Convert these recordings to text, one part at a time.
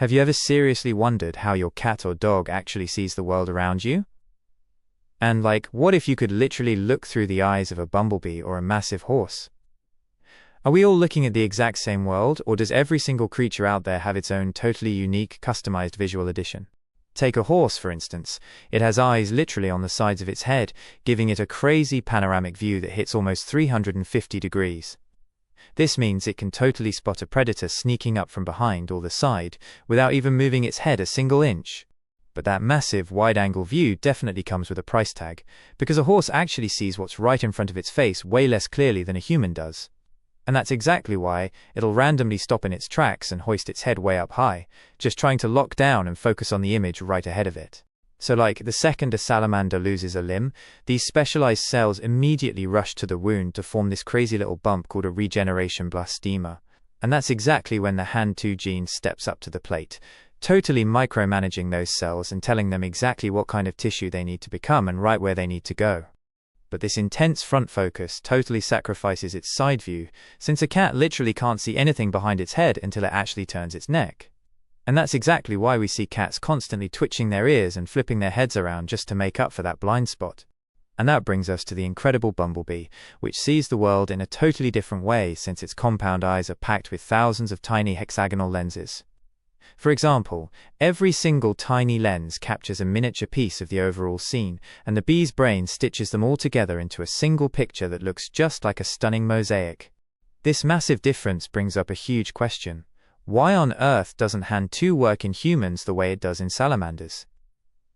Have you ever seriously wondered how your cat or dog actually sees the world around you? And what if you could literally look through the eyes of a bumblebee or a massive horse? Are we all looking at the exact same world, or does every single creature out there have its own totally unique, customized visual edition? Take a horse, for instance. It has eyes literally on the sides of its head, giving it a crazy panoramic view that hits almost 350 degrees. This means it can totally spot a predator sneaking up from behind or the side without even moving its head a single inch. But that massive, wide-angle view definitely comes with a price tag, because a horse actually sees what's right in front of its face way less clearly than a human does. And that's exactly why it'll randomly stop in its tracks and hoist its head way up high, just trying to lock down and focus on the image right ahead of it. So the second a salamander loses a limb, these specialized cells immediately rush to the wound to form this crazy little bump called a regeneration blastema. And that's exactly when the HAN2 gene steps up to the plate, totally micromanaging those cells and telling them exactly what kind of tissue they need to become and right where they need to go. But this intense front focus totally sacrifices its side view, since a cat literally can't see anything behind its head until it actually turns its neck. And that's exactly why we see cats constantly twitching their ears and flipping their heads around just to make up for that blind spot. And that brings us to the incredible bumblebee, which sees the world in a totally different way since its compound eyes are packed with thousands of tiny hexagonal lenses. For example, every single tiny lens captures a miniature piece of the overall scene, and the bee's brain stitches them all together into a single picture that looks just like a stunning mosaic. This massive difference brings up a huge question. Why on earth doesn't HAN2 work in humans the way it does in salamanders?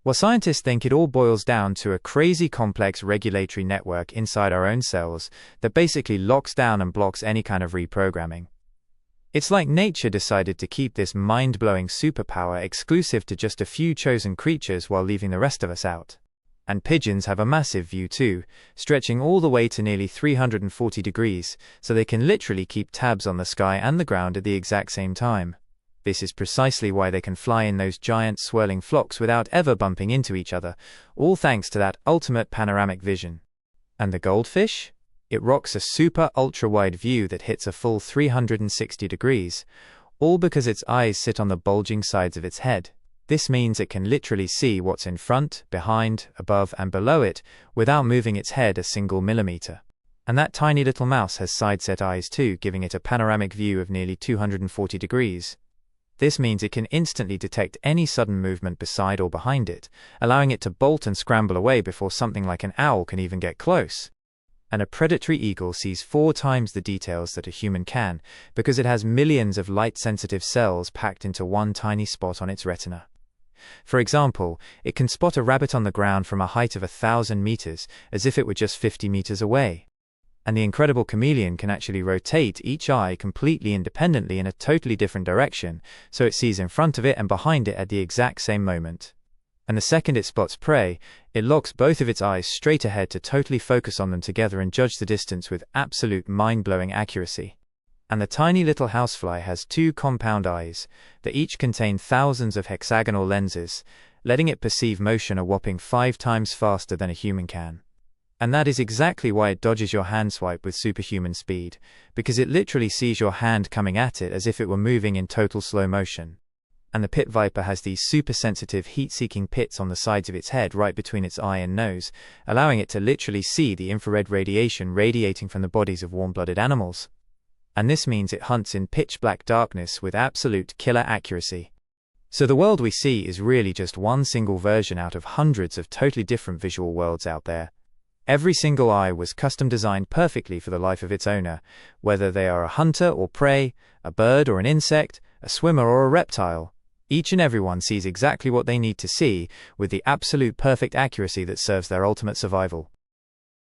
Well, scientists think it all boils down to a crazy complex regulatory network inside our own cells that basically locks down and blocks any kind of reprogramming. It's like nature decided to keep this mind-blowing superpower exclusive to just a few chosen creatures while leaving the rest of us out. And pigeons have a massive view too, stretching all the way to nearly 340 degrees, so they can literally keep tabs on the sky and the ground at the exact same time. This is precisely why they can fly in those giant swirling flocks without ever bumping into each other, all thanks to that ultimate panoramic vision. And the goldfish? It rocks a super ultra-wide view that hits a full 360 degrees, all because its eyes sit on the bulging sides of its head. This means it can literally see what's in front, behind, above, and below it without moving its head a single millimeter. And that tiny little mouse has side-set eyes too, giving it a panoramic view of nearly 240 degrees. This means it can instantly detect any sudden movement beside or behind it, allowing it to bolt and scramble away before something like an owl can even get close. And a predatory eagle sees 4 times the details that a human can, because it has millions of light-sensitive cells packed into one tiny spot on its retina. For example, it can spot a rabbit on the ground from a height of 1,000 meters, as if it were just 50 meters away. And the incredible chameleon can actually rotate each eye completely independently in a totally different direction, so it sees in front of it and behind it at the exact same moment. And the second it spots prey, it locks both of its eyes straight ahead to totally focus on them together and judge the distance with absolute mind-blowing accuracy. And the tiny little housefly has 2 compound eyes that each contain thousands of hexagonal lenses, letting it perceive motion a whopping 5 times faster than a human can. And that is exactly why it dodges your hand swipe with superhuman speed, because it literally sees your hand coming at it as if it were moving in total slow motion. And the pit viper has these super-sensitive heat-seeking pits on the sides of its head right between its eye and nose, allowing it to literally see the infrared radiation radiating from the bodies of warm-blooded animals. And this means it hunts in pitch-black darkness with absolute killer accuracy. So the world we see is really just one single version out of hundreds of totally different visual worlds out there. Every single eye was custom-designed perfectly for the life of its owner, whether they are a hunter or prey, a bird or an insect, a swimmer or a reptile. Each and everyone sees exactly what they need to see, with the absolute perfect accuracy that serves their ultimate survival.